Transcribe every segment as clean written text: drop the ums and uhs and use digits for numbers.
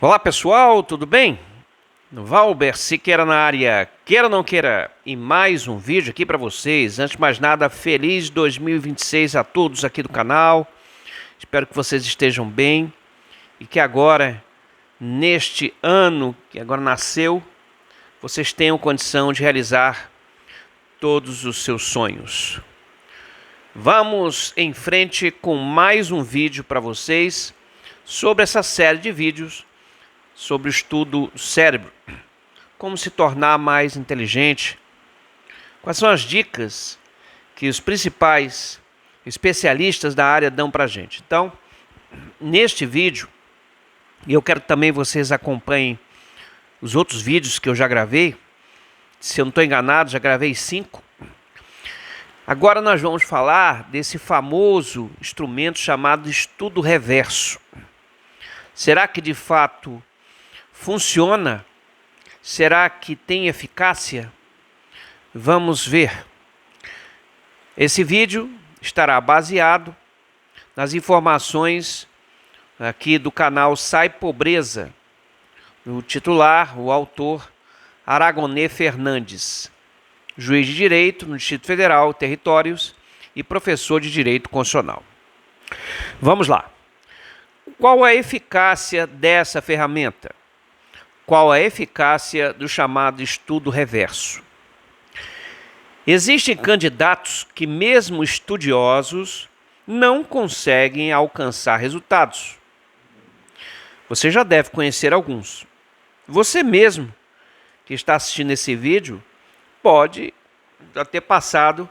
Olá pessoal, tudo bem? Valber Siqueira na área, queira ou não queira, e mais um vídeo aqui para vocês. Antes de mais nada, feliz 2026 a todos aqui do canal. Espero que vocês estejam bem e que agora, neste ano que agora nasceu, vocês tenham condição de realizar todos os seus sonhos. Vamos em frente com mais um vídeo para vocês sobre essa série de vídeos sobre o estudo do cérebro, como se tornar mais inteligente, quais são as dicas que os principais especialistas da área dão para a gente. Então, neste vídeo, e eu quero também vocês acompanhem os outros vídeos que eu já gravei, se eu não estou enganado, já gravei 5. Agora nós vamos falar desse famoso instrumento chamado estudo reverso. Será que de fato funciona? Será que tem eficácia? Vamos ver. Esse vídeo estará baseado nas informações aqui do canal Sai Pobreza, o titular, o autor Aragonê Fernandes, juiz de Direito no Distrito Federal, Territórios e professor de Direito Constitucional. Vamos lá. Qual a eficácia dessa ferramenta? Qual a eficácia do chamado estudo reverso? Existem candidatos que, mesmo estudiosos, não conseguem alcançar resultados. Você já deve conhecer alguns. Você mesmo, que está assistindo esse vídeo, pode já ter passado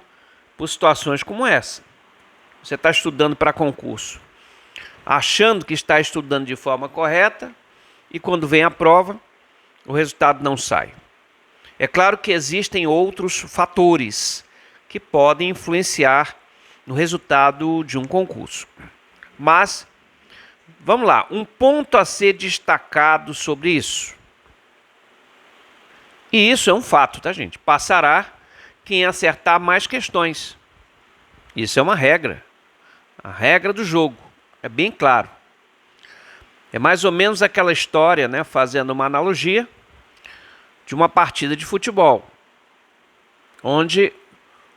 por situações como essa. Você está estudando para concurso, achando que está estudando de forma correta, e quando vem a prova, o resultado não sai. É claro que existem outros fatores que podem influenciar no resultado de um concurso. Mas, vamos lá, um ponto a ser destacado sobre isso. E isso é um fato, tá, gente? Passará quem acertar mais questões. Isso é uma regra. A regra do jogo. É bem claro. É mais ou menos aquela história, né, fazendo uma analogia, de uma partida de futebol, onde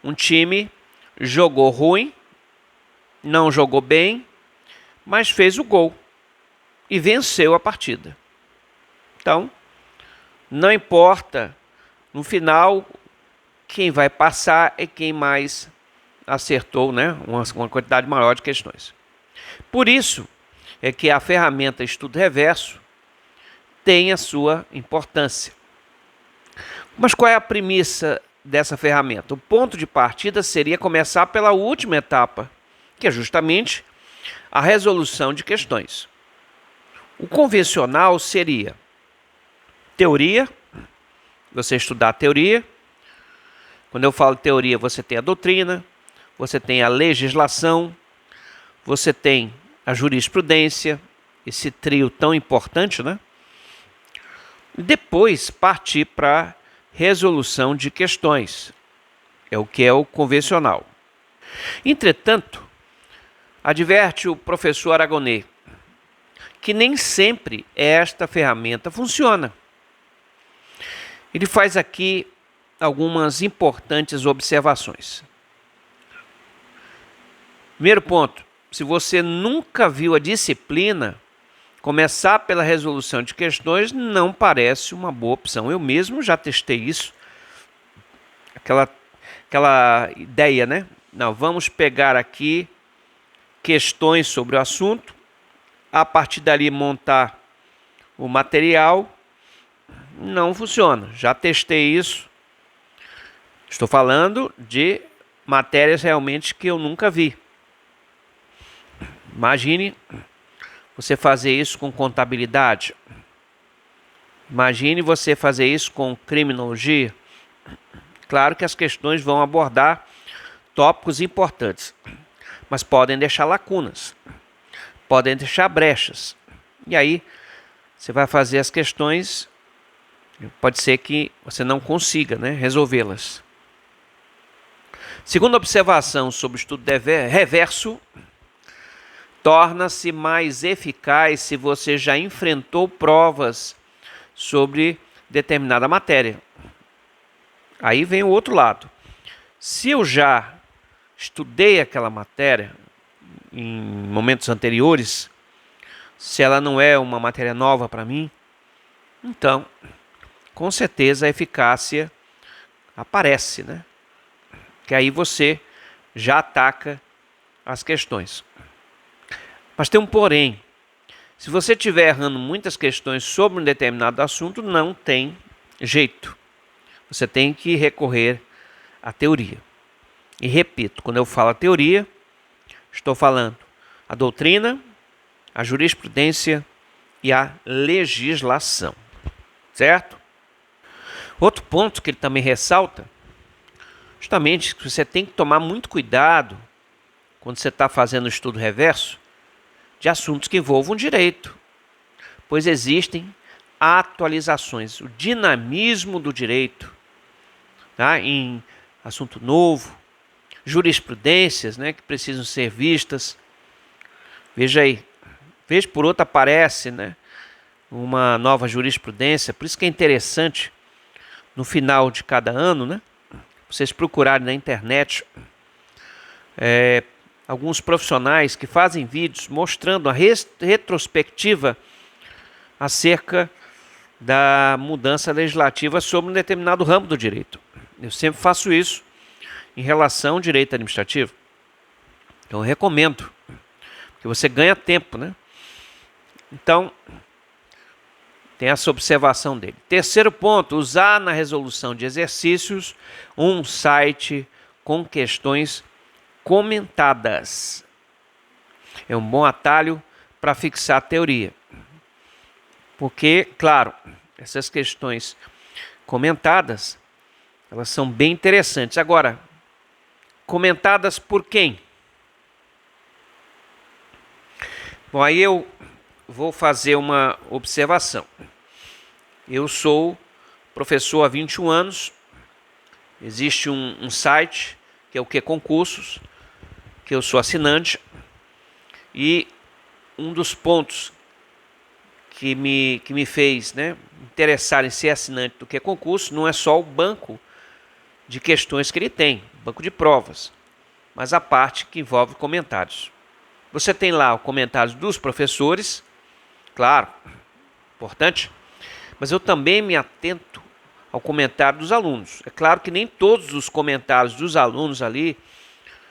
um time jogou ruim, não jogou bem, mas fez o gol e venceu a partida. Então, não importa, no final, quem vai passar é quem mais acertou, né, uma quantidade maior de questões. Por isso é que a ferramenta estudo reverso tem a sua importância. Mas qual é a premissa dessa ferramenta? O ponto de partida seria começar pela última etapa, que é justamente a resolução de questões. O convencional seria teoria, você estudar a teoria. Quando eu falo teoria, você tem a doutrina, você tem a legislação, você tem a jurisprudência, esse trio tão importante, né? Depois partir para resolução de questões, é o que é o convencional. Entretanto, adverte o professor Aragonê que nem sempre esta ferramenta funciona. Ele faz aqui algumas importantes observações. Primeiro ponto, se você nunca viu a disciplina, começar pela resolução de questões não parece uma boa opção. Eu mesmo já testei isso. Aquela ideia, né? Não, vamos pegar aqui questões sobre o assunto, a partir dali montar o material. Não funciona. Já testei isso. Estou falando de matérias realmente que eu nunca vi. Imagine você fazer isso com contabilidade. Imagine você fazer isso com criminologia. Claro que as questões vão abordar tópicos importantes, mas podem deixar lacunas, podem deixar brechas. E aí, você vai fazer as questões, pode ser que você não consiga, né, resolvê-las. Segunda observação sobre o estudo reverso, torna-se mais eficaz se você já enfrentou provas sobre determinada matéria. Aí vem o outro lado. Se eu já estudei aquela matéria em momentos anteriores, se ela não é uma matéria nova para mim, então, com certeza a eficácia aparece, né? Que aí você já ataca as questões. Mas tem um porém. Se você estiver errando muitas questões sobre um determinado assunto, não tem jeito. Você tem que recorrer à teoria. E repito, quando eu falo a teoria, estou falando a doutrina, a jurisprudência e a legislação. Certo? Outro ponto que ele também ressalta, justamente que você tem que tomar muito cuidado quando você está fazendo o estudo reverso de assuntos que envolvam direito, pois existem atualizações, o dinamismo do direito, tá? Em assunto novo, jurisprudências, né, que precisam ser vistas. Veja aí, vez por outra aparece, né, uma nova jurisprudência, por isso que é interessante no final de cada ano, né, vocês procurarem na internet alguns profissionais que fazem vídeos mostrando a retrospectiva acerca da mudança legislativa sobre um determinado ramo do direito. Eu sempre faço isso em relação ao direito administrativo. Então eu recomendo, porque você ganha tempo, né? Então, tem essa observação dele. Terceiro ponto, usar na resolução de exercícios um site com questões comentadas. É um bom atalho para fixar a teoria. Porque, claro, essas questões comentadas, elas são bem interessantes. Agora, comentadas por quem? Bom, aí eu vou fazer uma observação. Eu sou professor há 21 anos, existe um site, que é o Que Concursos, que eu sou assinante, e um dos pontos que me fez, né, interessar em ser assinante do Que Concursos não é só o banco de questões que ele tem, banco de provas, mas a parte que envolve comentários. Você tem lá os comentários dos professores, claro, importante, mas eu também me atento ao comentário dos alunos. É claro que nem todos os comentários dos alunos ali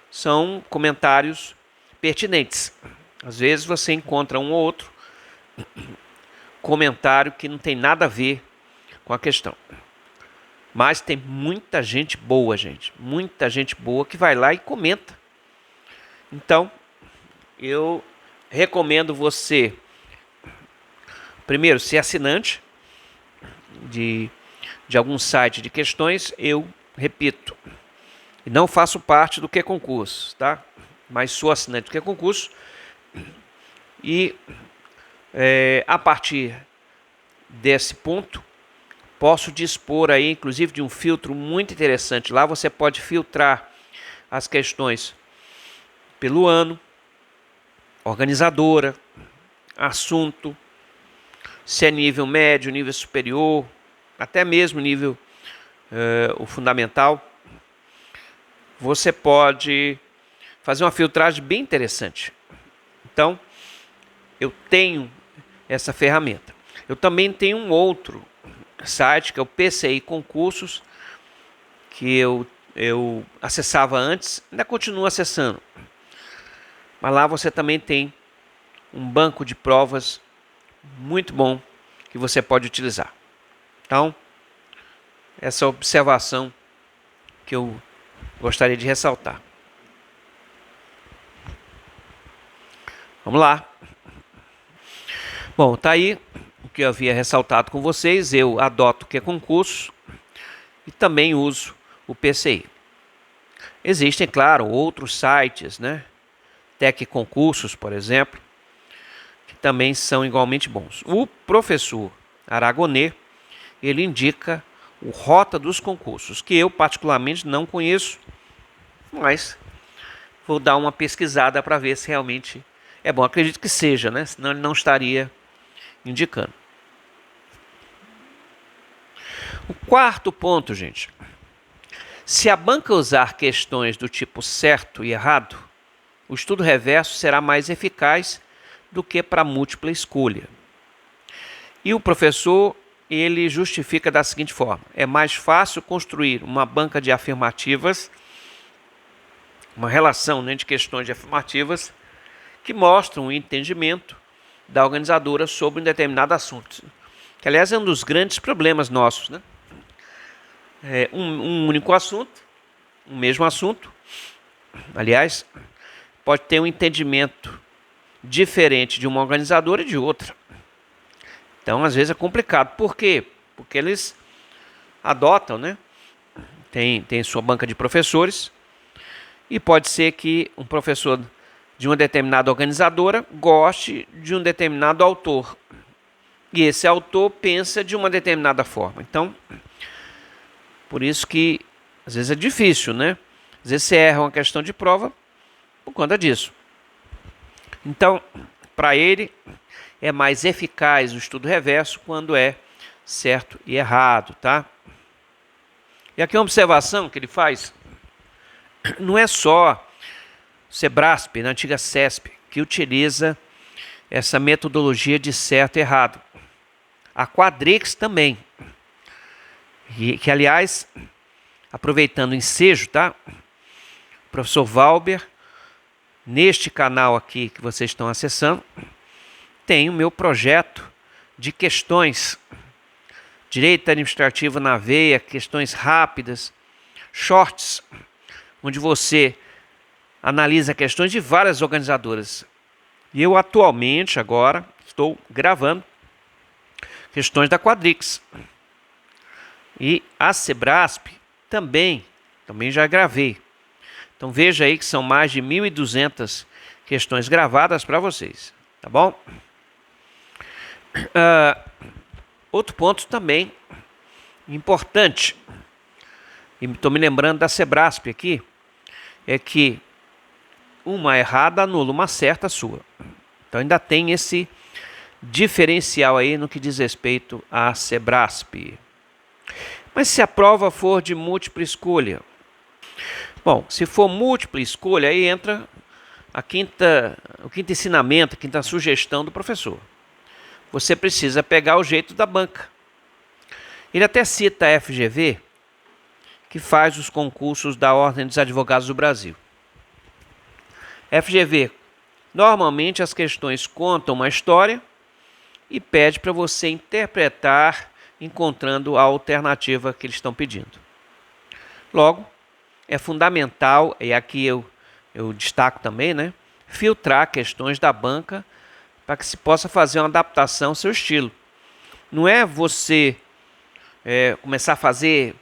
são comentários pertinentes. Às vezes você encontra um ou outro comentário que não tem nada a ver com a questão. Mas tem muita gente boa, gente. Muita gente boa que vai lá e comenta. Então, eu recomendo você, primeiro, ser assinante de algum site de questões. Eu repito, não faço parte do Que Concursos, tá? Mas sou assinante do Que Concursos. E a partir desse ponto, posso dispor aí, inclusive, de um filtro muito interessante. Lá você pode filtrar as questões pelo ano, organizadora, assunto, se é nível médio, nível superior, até mesmo nível o fundamental. Você pode fazer uma filtragem bem interessante. Então, eu tenho essa ferramenta. Eu também tenho um outro site, que é o PCI Concursos, que eu acessava antes, ainda continuo acessando. Mas lá você também tem um banco de provas muito bom que você pode utilizar. Então, essa observação que eu gostaria de ressaltar. Vamos lá. Bom, tá aí o que eu havia ressaltado com vocês. Eu adoto o Que Concurso e também uso o PCI. Existem, claro, outros sites, né? Tec Concursos, por exemplo, que também são igualmente bons. O professor Aragonê, ele indica o Rota dos Concursos, que eu particularmente não conheço, mas vou dar uma pesquisada para ver se realmente É bom, acredito que seja, né? Senão ele não estaria indicando. O quarto ponto, gente. Se a banca usar questões do tipo certo e errado, o estudo reverso será mais eficaz do que para múltipla escolha. E o professor, ele justifica da seguinte forma: é mais fácil construir uma banca de afirmativas, uma relação, né, de questões de afirmativas que mostram o entendimento da organizadora sobre um determinado assunto. Que, aliás, é um dos grandes problemas nossos, né? É um único assunto, um mesmo assunto, aliás, pode ter um entendimento diferente de uma organizadora e de outra. Então, às vezes é complicado. Por quê? Porque eles adotam, né? Tem sua banca de professores e pode ser que um professor de uma determinada organizadora goste de um determinado autor. E esse autor pensa de uma determinada forma. Então, por isso que às vezes é difícil, né? Às vezes você erra uma questão de prova por conta disso. Então, para ele, é mais eficaz o estudo reverso quando é certo e errado, tá? E aqui uma observação que ele faz: não é só o Sebrasp, na antiga CESP, que utiliza essa metodologia de certo e errado. A Quadrix também. E que, aliás, aproveitando o ensejo, tá? O professor Valber, neste canal aqui que vocês estão acessando, tem o meu projeto de questões, direito administrativo na veia, questões rápidas, shorts, onde você analisa questões de várias organizadoras. E eu atualmente, agora, estou gravando questões da Quadrix. E a Sebrasp também já gravei. Então veja aí que são mais de 1.200 questões gravadas para vocês, tá bom? Outro ponto também importante, e estou me lembrando da Sebrasp aqui, é que uma errada anula uma certa sua. Então ainda tem esse diferencial aí no que diz respeito à Sebrasp. Mas se a prova for de múltipla escolha? Bom, se for múltipla escolha, aí entra o quinto ensinamento, a quinta sugestão do professor. Você precisa pegar o jeito da banca. Ele até cita a FGV, que faz os concursos da Ordem dos Advogados do Brasil. FGV, normalmente as questões contam uma história e pede para você interpretar encontrando a alternativa que eles estão pedindo. Logo, é fundamental, e aqui eu destaco também, né, filtrar questões da banca para que se possa fazer uma adaptação ao seu estilo. Não é você começar a fazer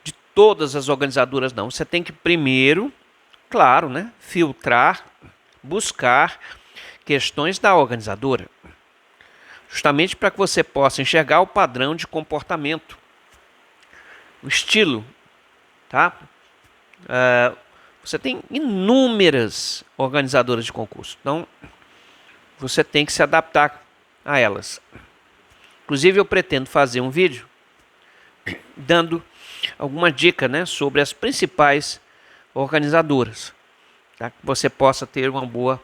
de todas as organizadoras, não. Você tem que primeiro, claro, né, filtrar, buscar questões da organizadora, justamente para que você possa enxergar o padrão de comportamento, o estilo, tá? Você tem inúmeras organizadoras de concurso, então você tem que se adaptar a elas. Inclusive eu pretendo fazer um vídeo dando alguma dica, né, sobre as principais organizadoras, tá? Que você possa ter uma boa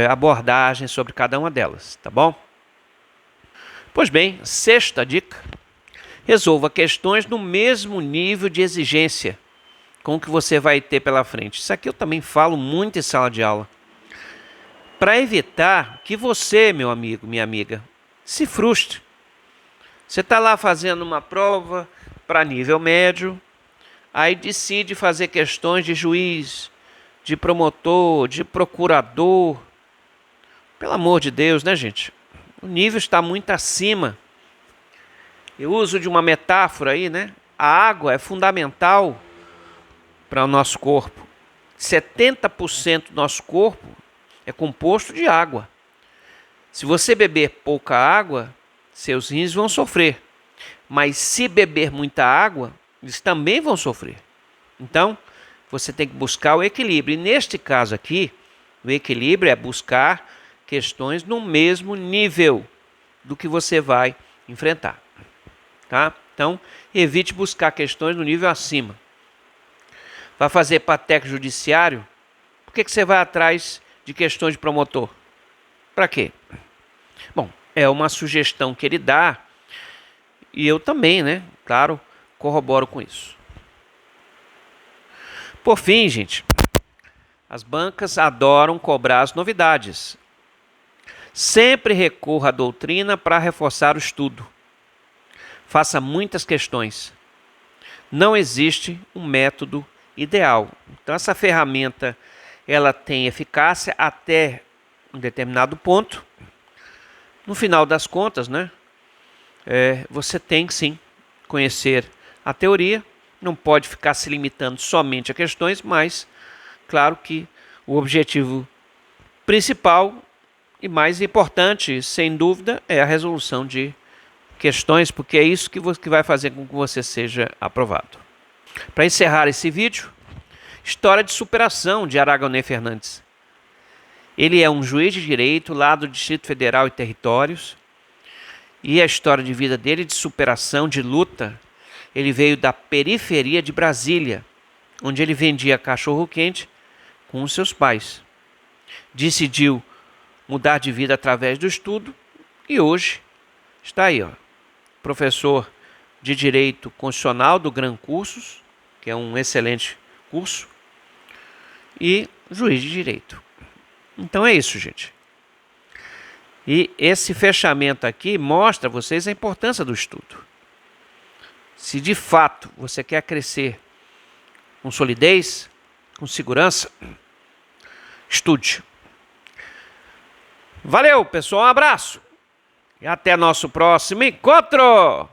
abordagem sobre cada uma delas, tá bom? Pois bem, sexta dica: resolva questões no mesmo nível de exigência com o que você vai ter pela frente. Isso aqui eu também falo muito em sala de aula, para evitar que você, meu amigo, minha amiga, se frustre. Você está lá fazendo uma prova para nível médio, aí decide fazer questões de juiz, de promotor, de procurador. Pelo amor de Deus, né, gente? O nível está muito acima. Eu uso de uma metáfora aí, né? A água é fundamental para o nosso corpo. 70% do nosso corpo é composto de água. Se você beber pouca água, seus rins vão sofrer. Mas se beber muita água, eles também vão sofrer. Então, você tem que buscar o equilíbrio. E neste caso aqui, o equilíbrio é buscar questões no mesmo nível do que você vai enfrentar, tá? Então, evite buscar questões no nível acima. Vai fazer pateco judiciário? Por que você vai atrás de questões de promotor? Para quê? Bom, é uma sugestão que ele dá e eu também, né? Claro, corroboro com isso. Por fim, gente, as bancas adoram cobrar as novidades. Sempre recorra à doutrina para reforçar o estudo. Faça muitas questões. Não existe um método ideal. Então essa ferramenta ela tem eficácia até um determinado ponto. No final das contas, né? Você tem que sim conhecer a teoria. Não pode ficar se limitando somente a questões, mas claro que o objetivo principal e mais importante, sem dúvida, é a resolução de questões, porque é isso que vai fazer com que você seja aprovado. Para encerrar esse vídeo, história de superação de Aragonés Fernandes. Ele é um juiz de direito lá do Distrito Federal e Territórios, e a história de vida dele de superação, de luta, ele veio da periferia de Brasília, onde ele vendia cachorro-quente com os seus pais. Decidiu mudar de vida através do estudo e hoje está aí, professor de Direito Constitucional do Gran Cursos, que é um excelente curso, e juiz de direito. Então é isso, gente. E esse fechamento aqui mostra a vocês a importância do estudo. Se de fato você quer crescer com solidez, com segurança, estude. Valeu, pessoal, um abraço e até nosso próximo encontro!